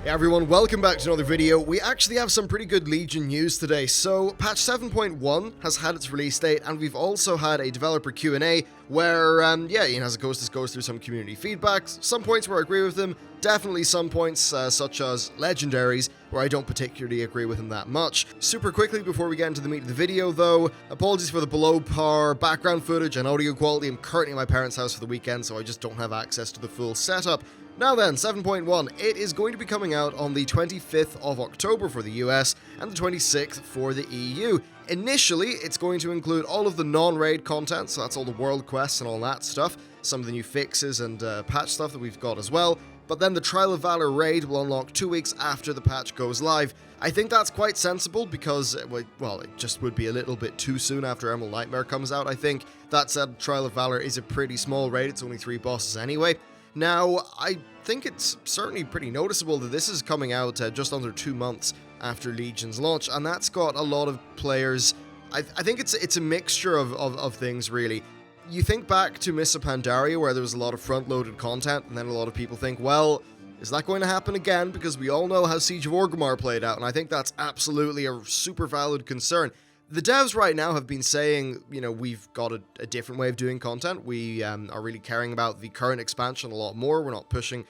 Hey everyone, welcome back to another video. We actually have some pretty good Legion news today. So, patch 7.1 has had its release date, and we've also had a developer Q&A where, Ion Hazzikstas goes through some community feedback, some points where I agree with him, definitely some points such as legendaries where I don't particularly agree with him that much. Super quickly before we get into the meat of the video though, apologies for the below par background footage and audio quality. I'm currently at my parents' house for the weekend, so I just don't have access to the full setup. Now then, 7.1, it is going to be coming out on the 25th of October for the US and the 26th for the EU. Initially, it's going to include all of the non-raid content, so that's all the world quests and all that stuff, some of the new fixes and patch stuff that we've got as well, but then the Trial of Valor raid will unlock 2 weeks after the patch goes live. I think that's quite sensible because, well, it just would be a little bit too soon after Emerald Nightmare comes out, I think. That said, Trial of Valor is a pretty small raid, it's only 3 bosses anyway. Now, I think it's certainly pretty noticeable that this is coming out just under 2 months after Legion's launch, and that's got a lot of players. I think it's a mixture of things, really. You think back to Mists of Pandaria, where there was a lot of front-loaded content, and then a lot of people think, well, is that going to happen again? Because we all know how Siege of Orgrimmar played out, and I think that's absolutely a super valid concern. The devs right now have been saying, we've got a different way of doing content. We are really caring about the current expansion a lot more. We're not pushing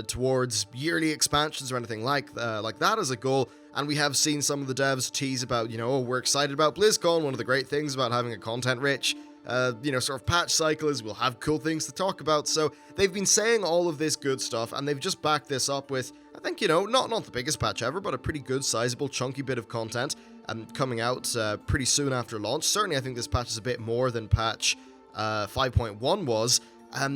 towards yearly expansions or anything like that as a goal. And we have seen some of the devs tease about, we're excited about BlizzCon. One of the great things about having a content-rich, sort of patch cycle is we'll have cool things to talk about. So they've been saying all of this good stuff, and they've just backed this up with, I think, not the biggest patch ever, but a pretty good, sizable, chunky bit of content. Coming out pretty soon after launch. Certainly, I think this patch is a bit more than patch 5.1 was.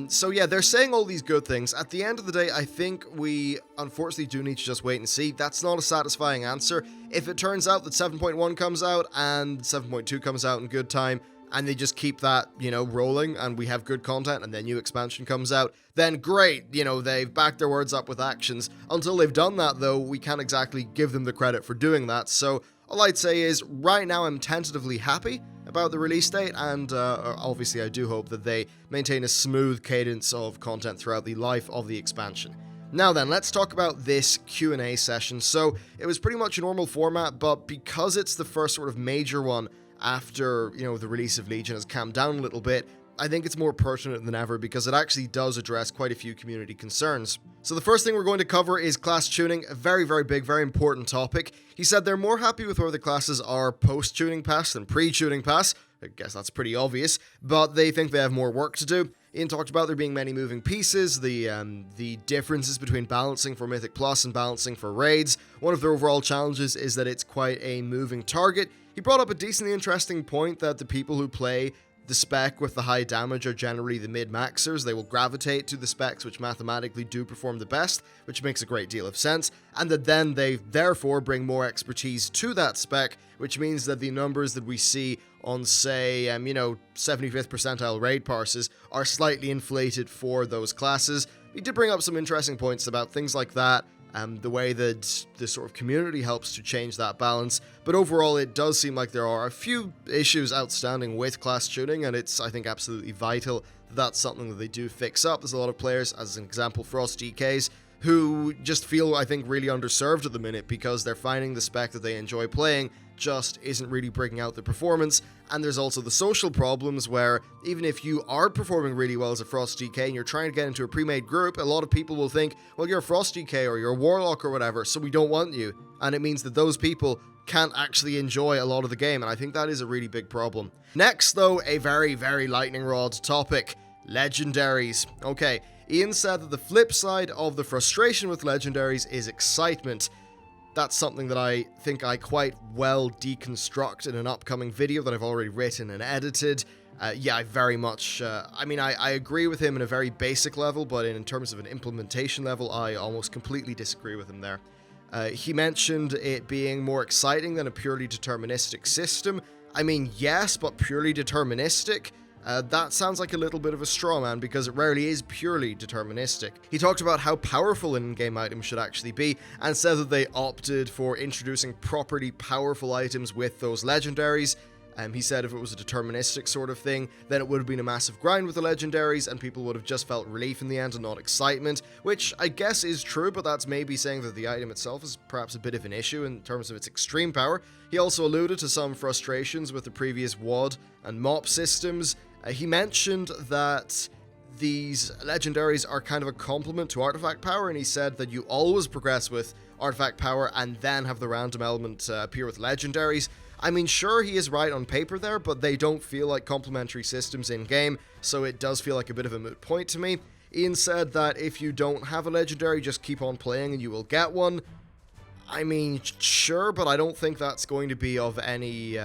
So yeah, they're saying all these good things. At the end of the day, I think we unfortunately do need to just wait and see. That's not a satisfying answer. If it turns out that 7.1 comes out and 7.2 comes out in good time, and they just keep that, rolling, and we have good content, and then new expansion comes out, then great, they've backed their words up with actions. Until they've done that, though, we can't exactly give them the credit for doing that. So all I'd say is, right now I'm tentatively happy about the release date, and obviously I do hope that they maintain a smooth cadence of content throughout the life of the expansion. Now then, let's talk about this Q&A session. So, it was pretty much a normal format, but because it's the first sort of major one after, the release of Legion has calmed down a little bit, I think it's more pertinent than ever because it actually does address quite a few community concerns. So the first thing we're going to cover is class tuning, a very, very big, very important topic. He said they're more happy with where the classes are post-tuning pass than pre-tuning pass. I guess that's pretty obvious, but they think they have more work to do. Ian talked about there being many moving pieces, the differences between balancing for Mythic Plus and balancing for raids. One of their overall challenges is that it's quite a moving target. He brought up a decently interesting point that the people who play the spec with the high damage are generally the mid-maxers. They will gravitate to the specs which mathematically do perform the best, which makes a great deal of sense, and that then they therefore bring more expertise to that spec, which means that the numbers that we see on, say, 75th percentile raid parses are slightly inflated for those classes. He did bring up some interesting points about things like that, the way that the sort of community helps to change that balance, but overall it does seem like there are a few issues outstanding with class tuning, and it's, I think, absolutely vital that that's something that they do fix up. There's a lot of players, as an example, Frost DKs, who just feel, I think, really underserved at the minute because they're finding the spec that they enjoy playing just isn't really bringing out the performance. And there's also the social problems where even if you are performing really well as a Frost DK and you're trying to get into a pre-made group, a lot of people will think, well, you're a Frost DK or you're a Warlock or whatever, so we don't want you. And it means that those people can't actually enjoy a lot of the game, and I think that is a really big problem. Next, though, a very, very lightning rod topic: legendaries. Okay, Ian said that the flip side of the frustration with legendaries is excitement. That's something that I think I quite well deconstruct in an upcoming video that I've already written and edited. I very much, I agree with him in a very basic level, but in terms of an implementation level, I almost completely disagree with him there. He mentioned it being more exciting than a purely deterministic system. I mean, yes, but purely deterministic? That sounds like a little bit of a straw man because it rarely is purely deterministic. He talked about how powerful in-game items should actually be and said that they opted for introducing properly powerful items with those legendaries. He said if it was a deterministic sort of thing, then it would have been a massive grind with the legendaries, and people would have just felt relief in the end and not excitement, which I guess is true, but that's maybe saying that the item itself is perhaps a bit of an issue in terms of its extreme power. He also alluded to some frustrations with the previous WOD and MOP systems. He mentioned that these legendaries are kind of a complement to artifact power, and he said that you always progress with artifact power and then have the random element appear with legendaries. I mean, sure, he is right on paper there, but they don't feel like complementary systems in-game, so it does feel like a bit of a moot point to me. Ian said that if you don't have a legendary, just keep on playing and you will get one. I mean, sure, but I don't think that's going to be of any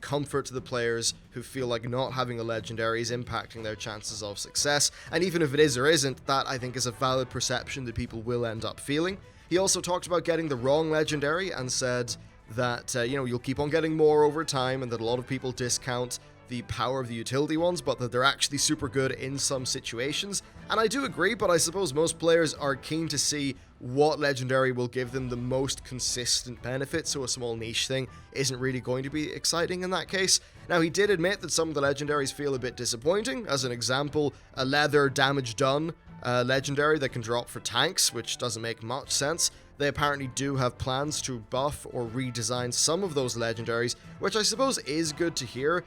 comfort to the players who feel like not having a legendary is impacting their chances of success. And even if it is or isn't, that I think is a valid perception that people will end up feeling. He also talked about getting the wrong legendary and said that, you'll keep on getting more over time, and that a lot of people discount the power of the utility ones, but that they're actually super good in some situations. And I do agree, but I suppose most players are keen to see what legendary will give them the most consistent benefit, so a small niche thing isn't really going to be exciting in that case. Now, he did admit that some of the legendaries feel a bit disappointing. As an example, a leather damage done legendary that can drop for tanks, which doesn't make much sense. They apparently do have plans to buff or redesign some of those legendaries, which I suppose is good to hear.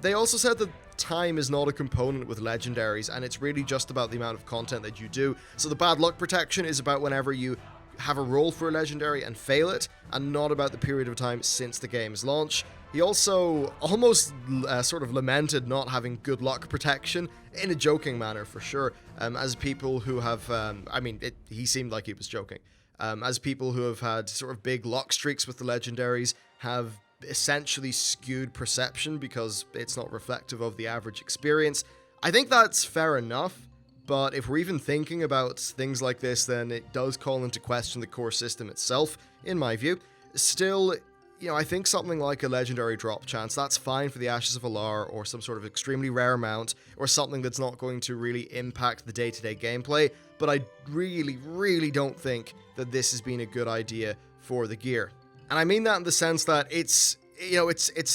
They also said that time is not a component with legendaries, and it's really just about the amount of content that you do. So the bad luck protection is about whenever you have a roll for a legendary and fail it, and not about the period of time since the game's launch. He also almost sort of lamented not having good luck protection, in a joking manner for sure, as people who have, he seemed like he was joking, as people who have had sort of big luck streaks with the legendaries have essentially skewed perception because it's not reflective of the average experience. I think that's fair enough, but if we're even thinking about things like this, then it does call into question the core system itself, in my view. Still, I think something like a legendary drop chance, that's fine for the Ashes of Alar or some sort of extremely rare mount or something that's not going to really impact the day-to-day gameplay, but I really, really don't think that this has been a good idea for the gear. And I mean that in the sense that it's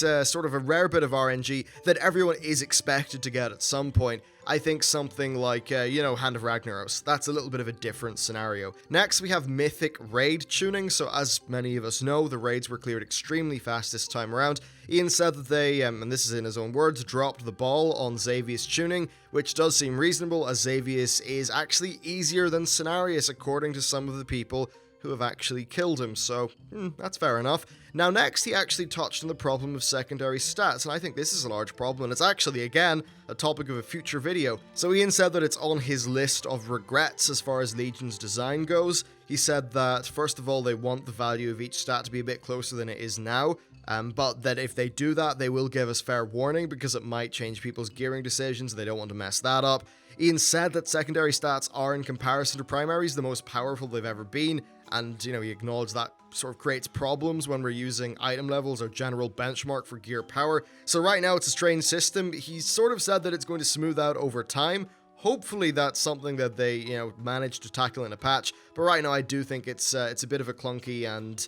a sort of a rare bit of RNG that everyone is expected to get at some point. I think something like, Hand of Ragnaros. That's a little bit of a different scenario. Next, we have Mythic Raid tuning. So as many of us know, the raids were cleared extremely fast this time around. Ian said that they, and this is in his own words, dropped the ball on Xavius tuning, which does seem reasonable, as Xavius is actually easier than Cenarius, according to some of the people who have actually killed him, so that's fair enough. Now next, he actually touched on the problem of secondary stats, and I think this is a large problem, and it's actually, again, a topic of a future video. So Ian said that it's on his list of regrets as far as Legion's design goes. He said that, first of all, they want the value of each stat to be a bit closer than it is now, but that if they do that, they will give us fair warning, because it might change people's gearing decisions, they don't want to mess that up. Ian said that secondary stats are, in comparison to primaries, the most powerful they've ever been, and, he acknowledged that sort of creates problems when we're using item levels or general benchmark for gear power. So right now it's a strange system. He sort of said that it's going to smooth out over time. Hopefully that's something that they, manage to tackle in a patch, but right now I do think it's a bit of a clunky and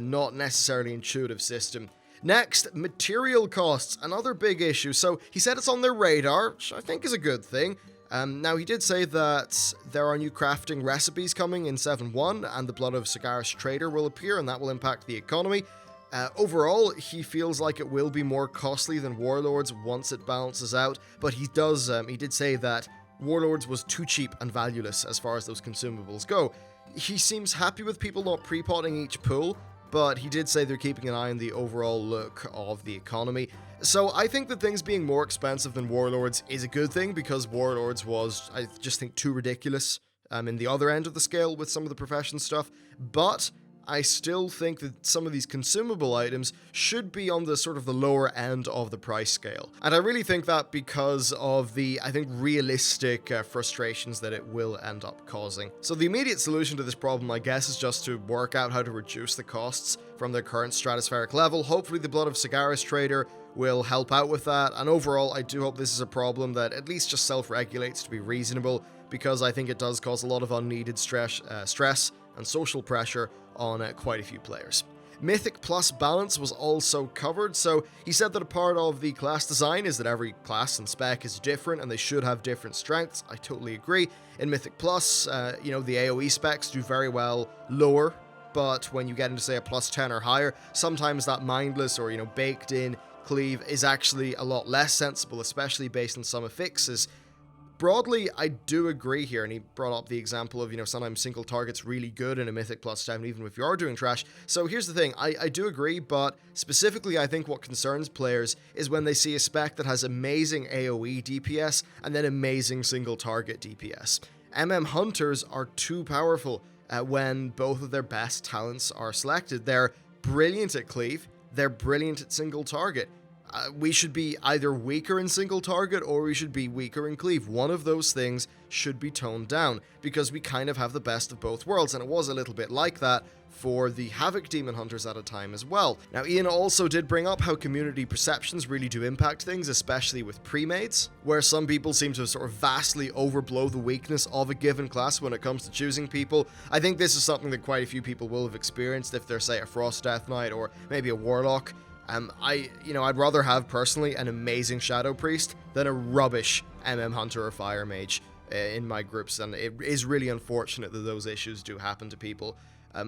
not necessarily intuitive system. Next, material costs, another big issue. So he said it's on their radar, which I think is a good thing. Now, he did say that there are new crafting recipes coming in 7.1, and the Blood of Sagaris Trader will appear, and that will impact the economy. Overall, he feels like it will be more costly than Warlords once it balances out, but he did say that Warlords was too cheap and valueless as far as those consumables go. He seems happy with people not pre-potting each pool, but he did say they're keeping an eye on the overall look of the economy. So I think that things being more expensive than Warlords is a good thing, because Warlords was, I just think, too ridiculous in the other end of the scale with some of the profession stuff, but I still think that some of these consumable items should be on the sort of the lower end of the price scale. And I really think that because of the, I think, realistic frustrations that it will end up causing. So the immediate solution to this problem, I guess, is just to work out how to reduce the costs from their current stratospheric level. Hopefully the Blood of Sagaris Trader will help out with that, and overall I do hope this is a problem that at least just self-regulates to be reasonable, because I think it does cause a lot of unneeded stress and social pressure on quite a few players. Mythic Plus balance was also covered, so he said that a part of the class design is that every class and spec is different and they should have different strengths. I totally agree. In Mythic Plus, the AoE specs do very well lower, but when you get into, say, a plus 10 or higher, sometimes that mindless or, baked in cleave is actually a lot less sensible, especially based on some affixes. Broadly, I do agree here, and he brought up the example of, sometimes single target's really good in a Mythic Plus 7, even if you are doing trash. So here's the thing, I do agree, but specifically I think what concerns players is when they see a spec that has amazing AoE DPS and then amazing single target DPS. Hunters are too powerful when both of their best talents are selected. They're brilliant at cleave, they're brilliant at single target. We should be either weaker in single target or we should be weaker in cleave. One of those things should be toned down because we kind of have the best of both worlds, and it was a little bit like that for the Havoc Demon Hunters at a time as well. Now, Ian also did bring up how community perceptions really do impact things, especially with pre-mades, where some people seem to sort of vastly overblow the weakness of a given class when it comes to choosing people. I think this is something that quite a few people will have experienced if they're, say, a Frost Death Knight or maybe a Warlock. I'd rather have personally an amazing Shadow Priest than a rubbish Hunter or Fire Mage in my groups, and it is really unfortunate that those issues do happen to people.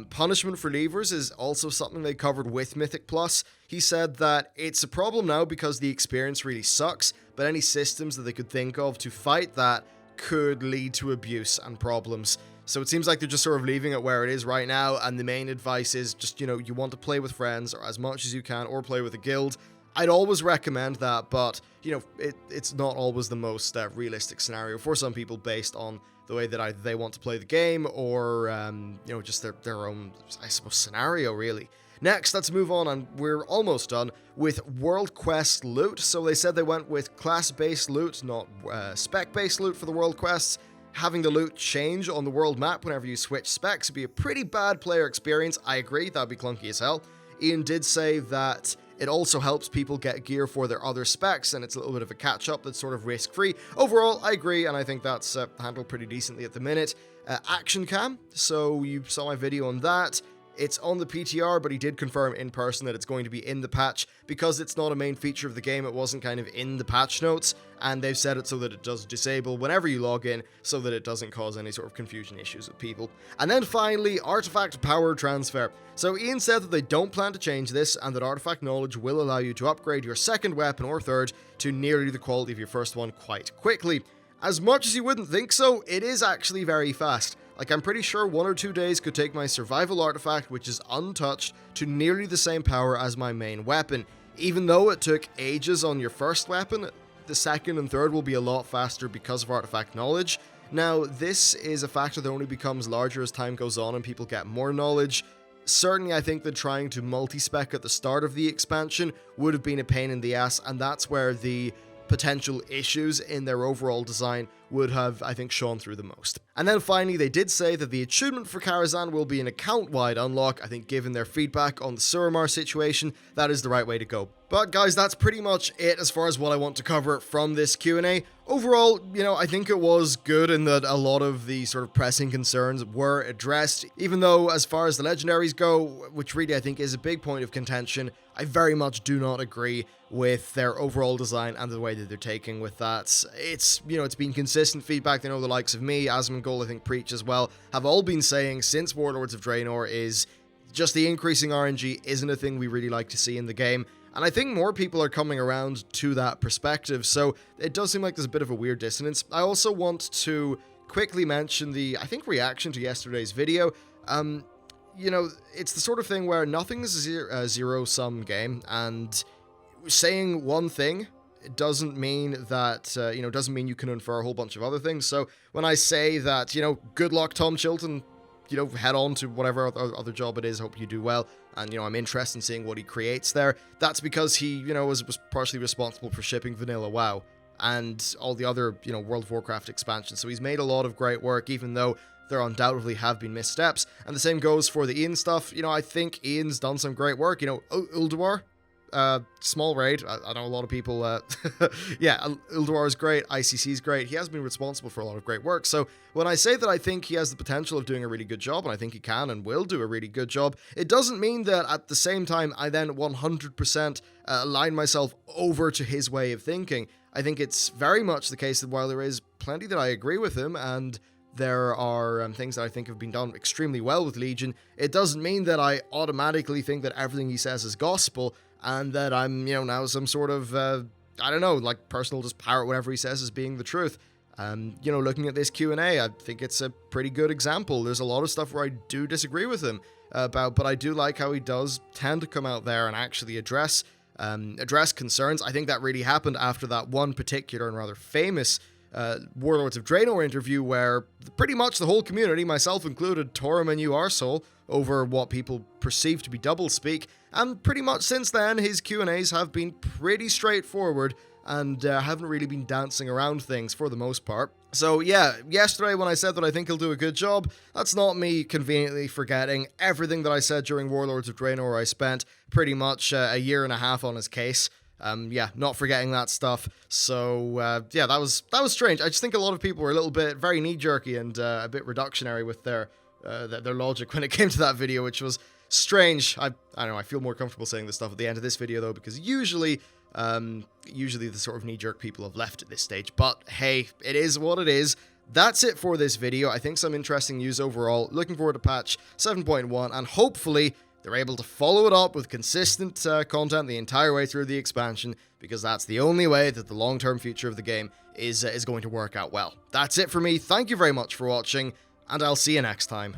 Punishment for Leavers is also something they covered with Mythic Plus. He said that it's a problem now because the experience really sucks, but any systems that they could think of to fight that could lead to abuse and problems. So it seems like they're just sort of leaving it where it is right now, and the main advice is just, you want to play with friends or as much as you can, or play with a guild. I'd always recommend that, but, it's not always the most realistic scenario for some people based on the way that either they want to play the game or, just their own, I suppose, scenario, really. Next, let's move on, and we're almost done with World Quest loot. So they said they went with class-based loot, not spec-based loot for the World Quests. Having the loot change on the world map whenever you switch specs would be a pretty bad player experience. I agree, that'd be clunky as hell. Ian did say that it also helps people get gear for their other specs, and it's a little bit of a catch-up that's sort of risk-free. Overall, I agree, and I think that's handled pretty decently at the minute. Action Cam, so you saw my video on that. It's on the PTR, but he did confirm in person that it's going to be in the patch. Because it's not a main feature of the game, it wasn't kind of in the patch notes, and they've set it so that it does disable whenever you log in, so that it doesn't cause any sort of confusion issues with people. And then finally, Artifact Power Transfer. So Ian said that they don't plan to change this, and that Artifact Knowledge will allow you to upgrade your second weapon or third to nearly the quality of your first one quite quickly. As much as you wouldn't think so, it is actually very fast. Like, I'm pretty sure 1 or 2 days could take my survival artifact, which is untouched, to nearly the same power as my main weapon. Even though it took ages on your first weapon, the second and third will be a lot faster because of artifact knowledge. Now, this is a factor that only becomes larger as time goes on and people get more knowledge. Certainly, I think that trying to multi-spec at the start of the expansion would have been a pain in the ass, and that's where the potential issues in their overall design would have, I think, shone through the most. And then finally, they did say that the attunement for Karazhan will be an account-wide unlock. I think given their feedback on the Suramar situation, that is the right way to go. But guys, that's pretty much it as far as what I want to cover from this Q&A. Overall, I think it was good in that a lot of the sort of pressing concerns were addressed, even though as far as the legendaries go, which really I think is a big point of contention, I very much do not agree with their overall design and the way that they're taking with that. It's been consistent feedback. They know the likes of me, Asmongold, I think Preach as well, have all been saying since Warlords of Draenor is just the increasing RNG isn't a thing we really like to see in the game. And I think more people are coming around to that perspective, so it does seem like there's a bit of a weird dissonance. I also want to quickly mention the, I think, reaction to yesterday's video. It's the sort of thing where nothing is a zero-sum game, and saying one thing doesn't mean that, doesn't mean you can infer a whole bunch of other things. So when I say that, good luck, Tom Chilton, head on to whatever other job it is, hope you do well, and, I'm interested in seeing what he creates there, that's because he, was partially responsible for shipping Vanilla WoW and all the other, World of Warcraft expansions. So he's made a lot of great work, even though there undoubtedly have been missteps. And the same goes for the Ian stuff. I think Ian's done some great work. Ulduar, small raid. I know a lot of people, yeah, Ulduar is great, ICC is great. He has been responsible for a lot of great work. So when I say that I think he has the potential of doing a really good job, and I think he can and will do a really good job, it doesn't mean that at the same time I then 100% align myself over to his way of thinking. I think it's very much the case that while there is plenty that I agree with him, and there are things that I think have been done extremely well with Legion, it doesn't mean that I automatically think that everything he says is gospel, and that I'm, now some sort of, I don't know, like personal just parrot whatever he says as being the truth. Looking at this Q&A, I think it's a pretty good example. There's a lot of stuff where I do disagree with him about, but I do like how he does tend to come out there and actually address concerns. I think that really happened after that one particular and rather famous Warlords of Draenor interview where pretty much the whole community, myself included, tore him a new arsehole over what people perceive to be doublespeak, and pretty much since then his Q&As have been pretty straightforward and haven't really been dancing around things for the most part. So yeah, yesterday when I said that I think he'll do a good job, that's not me conveniently forgetting everything that I said during Warlords of Draenor, where I spent pretty much a year and a half on his case. Not forgetting that stuff. So, that was strange. I just think a lot of people were a little bit very knee-jerky and a bit reductionary with their logic when it came to that video, which was strange. I don't know, I feel more comfortable saying this stuff at the end of this video, though, because usually the sort of knee-jerk people have left at this stage. But, hey, it is what it is. That's it for this video. I think some interesting news overall. Looking forward to patch 7.1, and hopefully they're able to follow it up with consistent content the entire way through the expansion, because that's the only way that the long-term future of the game is going to work out well. That's it for me. Thank you very much for watching, and I'll see you next time.